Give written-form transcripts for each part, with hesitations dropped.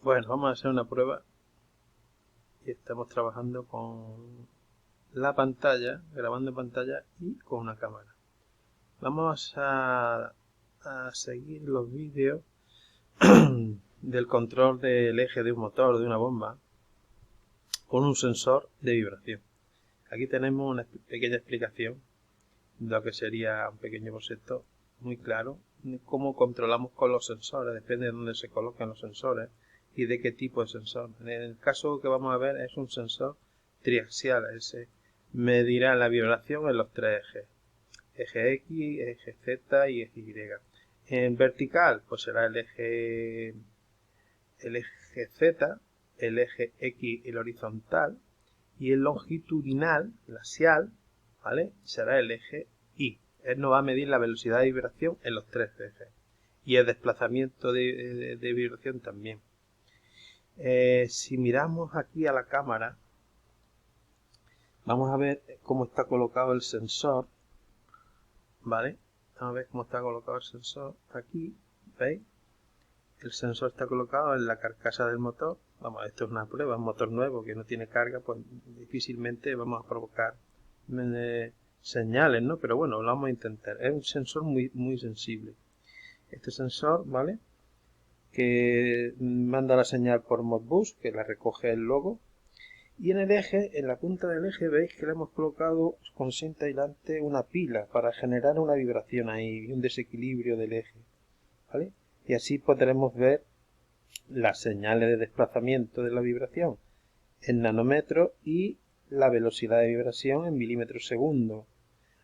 Bueno, vamos a hacer una prueba y estamos trabajando con la pantalla, grabando en pantalla y con una cámara. Vamos a seguir los vídeos del control del eje de un motor, de una bomba, con un sensor de vibración. Aquí tenemos una pequeña explicación de lo que sería un pequeño boceto muy claro, de cómo controlamos con los sensores, depende de dónde se colocan los sensores y de qué tipo de sensor. En el caso que vamos a ver es un sensor triaxial, ese medirá la vibración en los tres ejes, eje X, eje Z y eje Y. En vertical pues será el eje Z, el eje X el horizontal, y el longitudinal, el axial, ¿vale?, será el eje Y. Él nos va a medir la velocidad de vibración en los tres ejes y el desplazamiento de vibración también. Si miramos aquí a la cámara, vamos a ver cómo está colocado el sensor, ¿vale? Vamos a ver cómo está colocado el sensor aquí, ¿veis? El sensor está colocado en la carcasa del motor. Vamos, esto es una prueba, un motor nuevo que no tiene carga, pues difícilmente vamos a provocar señales, ¿no? Pero bueno, lo vamos a intentar. Es un sensor muy sensible. Este sensor, ¿vale?, que manda la señal por Modbus, que la recoge el logo. Y en el eje, en la punta del eje, veis que le hemos colocado con cinta aislante una pila para generar una vibración ahí y un desequilibrio del eje, ¿vale? Y así podremos ver las señales de desplazamiento de la vibración en nanómetros y la velocidad de vibración en milímetros segundo.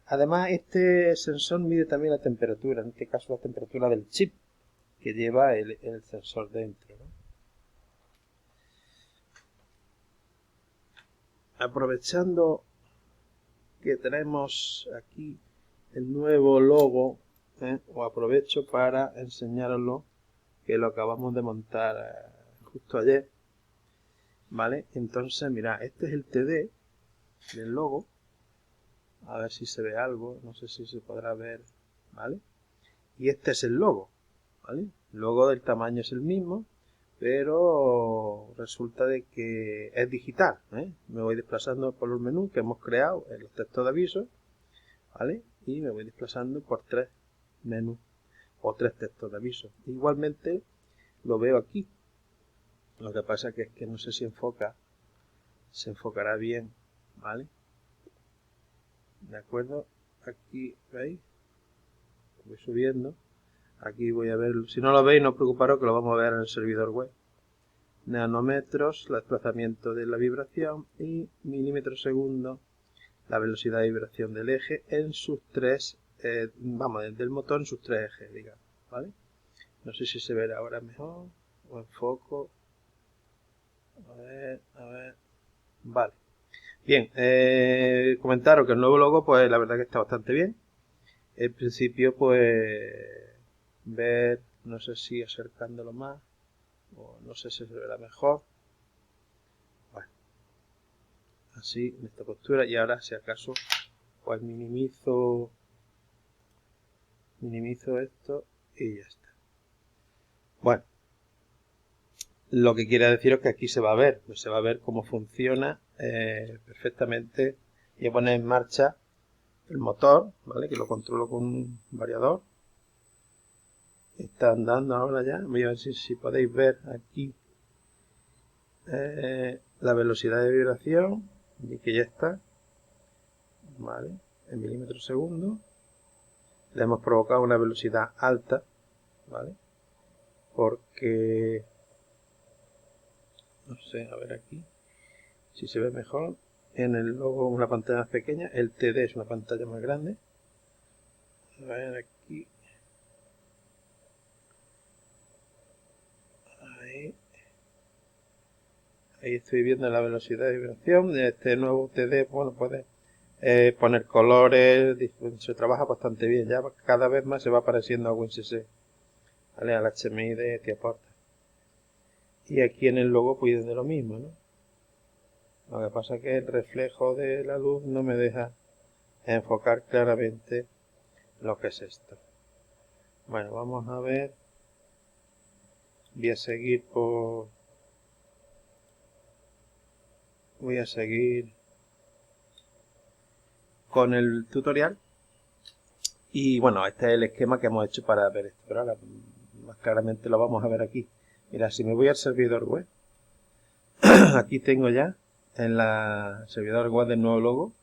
Además, este sensor mide también la temperatura, en este caso la temperatura del chip que lleva el sensor dentro, ¿no? Aprovechando que tenemos aquí el nuevo logo, os aprovecho para enseñaroslo, que lo acabamos de montar justo ayer, ¿vale? Entonces, mirad, este es el TD del logo. A ver si se ve algo, no sé si se podrá ver, ¿vale? Y este es el logo, ¿vale? El logo del tamaño es el mismo, pero resulta de que es digital, ¿eh? Me voy desplazando por los menús que hemos creado en los textos de aviso, ¿vale? Y me voy desplazando por tres menús o tres textos de aviso. Igualmente lo veo aquí. Lo que pasa que es que no sé si se enfocará bien, ¿vale? ¿De acuerdo? Aquí, ¿veis? Voy subiendo. Aquí voy a ver, si no lo veis no os preocuparos que lo vamos a ver en el servidor web. Nanómetros, el desplazamiento de la vibración, y milímetros segundo, la velocidad de vibración del eje en sus tres, del motor en sus tres ejes, digamos, ¿vale? No sé si se verá ahora mejor, o enfoco. A ver, vale. Bien, comentaros que el nuevo logo, pues la verdad que está bastante bien. En principio, pues, ver, no sé si acercándolo más, o no sé si se verá mejor. Bueno, así, en esta postura, y ahora, si acaso, pues minimizo esto y ya está. Bueno, lo que quiere deciros que aquí se va a ver, pues se va a ver cómo funciona perfectamente. Y a poner en marcha el motor, ¿vale?, que lo controlo con un variador. Está andando ahora ya. Voy a ver si podéis ver aquí la velocidad de vibración, y que ya está, ¿vale?, en milímetros segundo. Le hemos provocado una velocidad alta, ¿vale?, porque no sé, a ver aquí si se ve mejor. En el logo una pantalla más pequeña, el TD es una pantalla más grande. A ver aquí, ahí estoy viendo la velocidad de vibración de este nuevo TD. Bueno, puede poner colores, se trabaja bastante bien, ya cada vez más se va pareciendo a WinCC, ¿vale?, al HMI que aporta. Y aquí en el logo pues de lo mismo, ¿no? Lo que pasa es que el reflejo de la luz no me deja enfocar claramente lo que es esto. Bueno, vamos a ver. Voy a seguir por voy a seguir con el tutorial. Y bueno, este es el esquema que hemos hecho para ver esto, pero ahora más claramente lo vamos a ver aquí. Mira, si me voy al servidor web, aquí tengo ya en la servidor web del nuevo logo,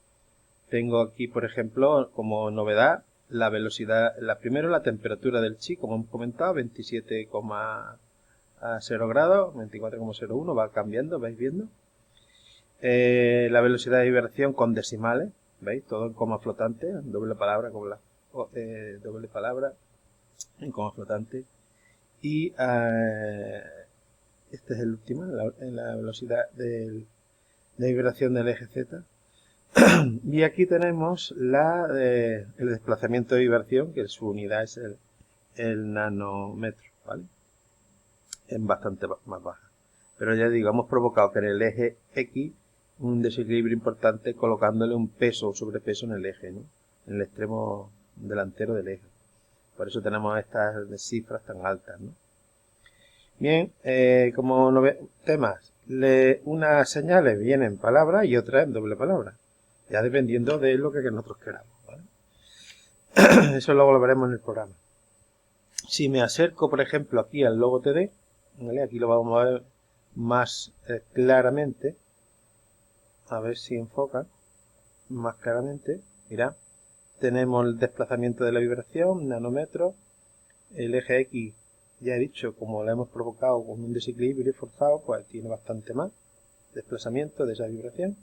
tengo aquí, por ejemplo, como novedad, la velocidad, primero la temperatura del chip, como hemos comentado, 27,0 grados, 24,01, va cambiando, ¿vais viendo? La velocidad de vibración con decimales, ¿veis? Todo en coma flotante, doble palabra, como doble palabra en coma flotante. Y este es el último, en la velocidad de vibración del eje Z. Y aquí tenemos el desplazamiento de vibración, que su unidad es el nanómetro, ¿vale? Es bastante más baja. Pero ya digo, hemos provocado que en el eje X un desequilibrio importante colocándole un peso o sobrepeso en el eje, ¿no? En el extremo delantero del eje. Por eso tenemos estas cifras tan altas, ¿no? Bien, como temas, unas señales vienen en palabra y otras en doble palabra, ya dependiendo de lo que nosotros queramos, ¿vale? Eso luego lo veremos en el programa. Si me acerco, por ejemplo, aquí al logo TD, ¿vale? Aquí lo vamos a ver más claramente. A ver si enfoca más claramente. Mirad, tenemos el desplazamiento de la vibración, nanómetros. El eje X, ya he dicho, como lo hemos provocado con un desequilibrio forzado, pues tiene bastante más desplazamiento de esa vibración.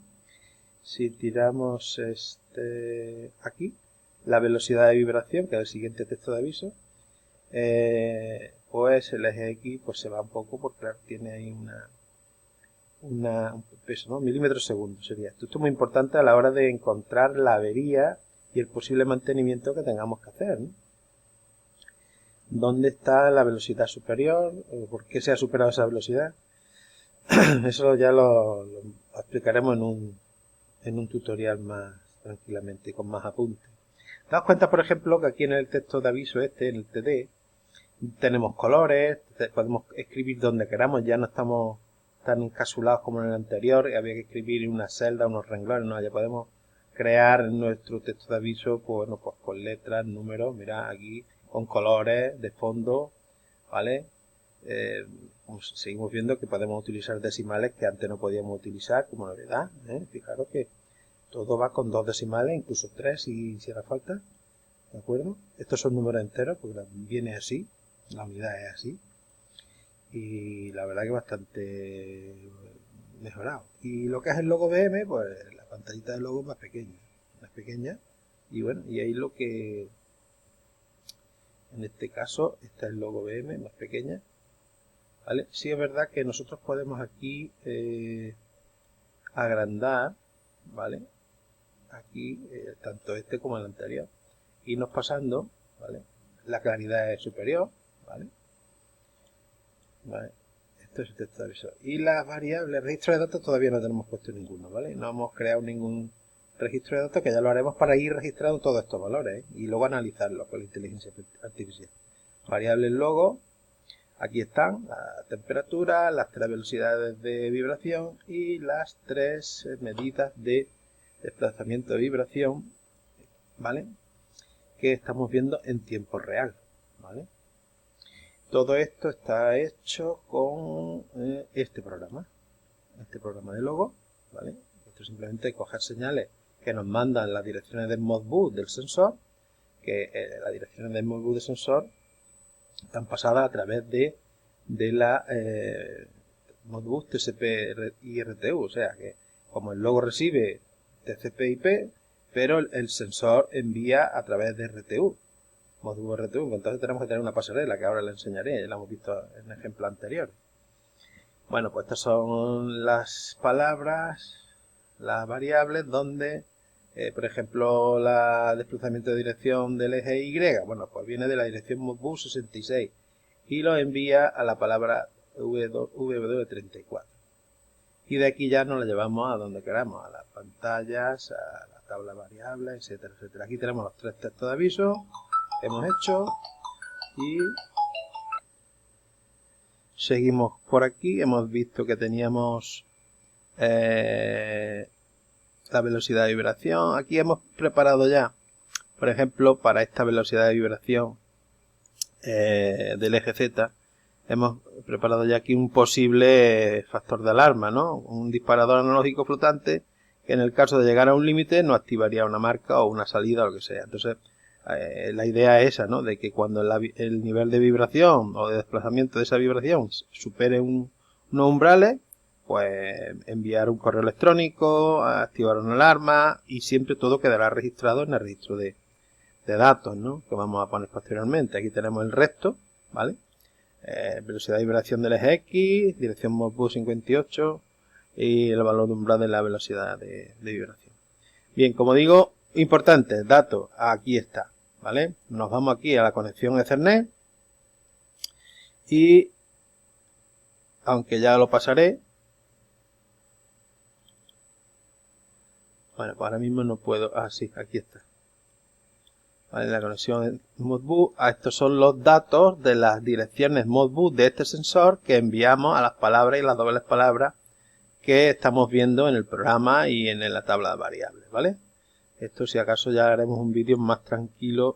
Si tiramos aquí, la velocidad de vibración, que es el siguiente texto de aviso, pues el eje X pues se va un poco porque claro, tiene ahí un peso, ¿no? Milímetros segundo sería esto. Esto es muy importante a la hora de encontrar la avería y el posible mantenimiento que tengamos que hacer, ¿no? ¿Dónde está la velocidad superior? ¿Por qué se ha superado esa velocidad? Eso ya lo explicaremos en un tutorial más tranquilamente, con más apuntes. Daos cuenta, por ejemplo, que aquí en el texto de aviso en el TD, tenemos colores, podemos escribir donde queramos, ya no estamos tan encapsulados como en el anterior, había que escribir en una celda, unos renglones, no, ya podemos crear nuestro texto de aviso, pues, bueno, pues con letras, números, mirad aquí, con colores de fondo, ¿vale? Seguimos viendo que podemos utilizar decimales que antes no podíamos utilizar como novedad, Fijaros que todo va con 2 decimales, incluso 3 si hiciera falta, ¿de acuerdo? Estos son números enteros porque viene así, la unidad es así, y la verdad que bastante mejorado. Y lo que es el logo BM, pues la pantallita del logo es más pequeña, y bueno, y ahí lo que en este caso está el logo BM más pequeña, ¿vale? Sí es verdad que nosotros podemos aquí agrandar, ¿vale? Aquí tanto este como el anterior, irnos pasando, ¿vale? La claridad es superior, ¿vale? Esto es el texto de aviso. Y las variables, registro de datos todavía no tenemos puesto ninguno, ¿vale? No hemos creado ningún registro de datos, que ya lo haremos para ir registrando todos estos valores, y luego analizarlos con la inteligencia artificial. Variables logo, aquí están la temperatura, las 3 velocidades de vibración y las 3 medidas de desplazamiento de vibración, ¿vale? Que estamos viendo en tiempo real, ¿vale? Todo esto está hecho con este programa de logo, ¿vale? Esto es simplemente coger señales que nos mandan las direcciones del Modbus del sensor, que las direcciones del Modbus del sensor están pasadas a través de la Modbus TCP y RTU, o sea que como el logo recibe TCP/IP, pero el sensor envía a través de RTU. Modbus RTU, entonces tenemos que tener una pasarela que ahora le enseñaré, ya la hemos visto en el ejemplo anterior. Bueno, pues estas son las palabras, las variables donde, por ejemplo, el desplazamiento de dirección del eje Y, bueno, pues viene de la dirección Modbus 66 y lo envía a la palabra W34. Y de aquí ya nos la llevamos a donde queramos, a las pantallas, a la tabla variable, etcétera, etcétera. Aquí tenemos los 3 textos de aviso que hemos hecho y seguimos por aquí. Hemos visto que teníamos la velocidad de vibración. Aquí hemos preparado ya, por ejemplo, para esta velocidad de vibración del eje Z, hemos preparado ya aquí un posible factor de alarma, ¿no? Un disparador analógico flotante que en el caso de llegar a un límite no activaría una marca o una salida o lo que sea. Entonces, la idea es esa, ¿no? De que cuando el nivel de vibración o de desplazamiento de esa vibración supere unos umbrales, pues enviar un correo electrónico, activar una alarma y siempre todo quedará registrado en el registro de datos, ¿no? Que vamos a poner posteriormente. Aquí tenemos el resto, ¿vale? Velocidad de vibración del eje X, dirección Modbus 58 y el valor de umbral de la velocidad de vibración. Bien, como digo, importante, datos, aquí está, ¿vale? Nos vamos aquí a la conexión Ethernet y, aunque ya lo pasaré, bueno, pues ahora mismo no puedo, sí, aquí está. Vale, la conexión Modbus, estos son los datos de las direcciones Modbus de este sensor que enviamos a las palabras y las dobles palabras que estamos viendo en el programa y en la tabla de variables, ¿vale? Esto si acaso ya haremos un vídeo más tranquilo,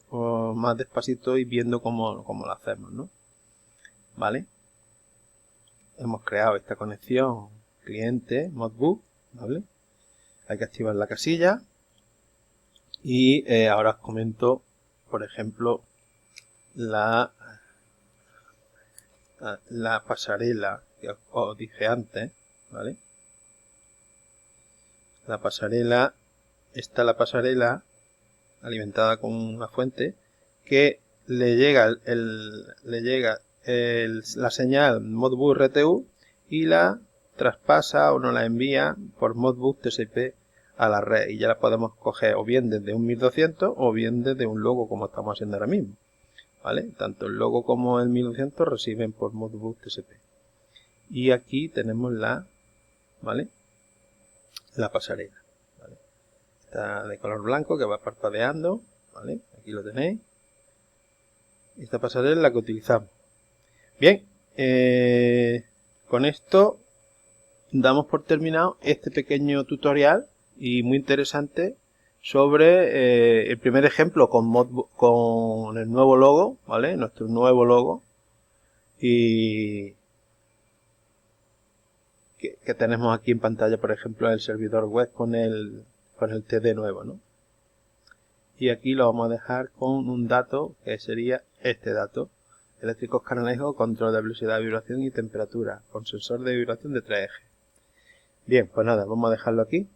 más despacito y viendo cómo lo hacemos, ¿no? ¿Vale? Hemos creado esta conexión cliente Modbus, ¿vale? Hay que activar la casilla y ahora os comento, por ejemplo, la pasarela que os dije antes, ¿vale? La pasarela, está la pasarela alimentada con una fuente que le llega la señal Modbus RTU y la traspasa o nos la envía por Modbus TCP a la red y ya la podemos coger o bien desde un 1200 o bien desde un logo como estamos haciendo ahora mismo, ¿vale? Tanto el logo como el 1200 reciben por Modbus TCP y aquí tenemos ¿vale? La pasarela, ¿vale? Está de color blanco que va parpadeando, ¿vale? Aquí lo tenéis. Esta pasarela es la que utilizamos. Bien, con esto damos por terminado este pequeño tutorial y muy interesante sobre el primer ejemplo con el nuevo logo, ¿vale? Nuestro nuevo logo y que tenemos aquí en pantalla, por ejemplo, el servidor web con el TD nuevo, ¿no? Y aquí lo vamos a dejar con un dato que sería este dato: eléctricos canalejos, control de velocidad de vibración y temperatura con sensor de vibración de 3 ejes. Bien, pues nada, vamos a dejarlo aquí.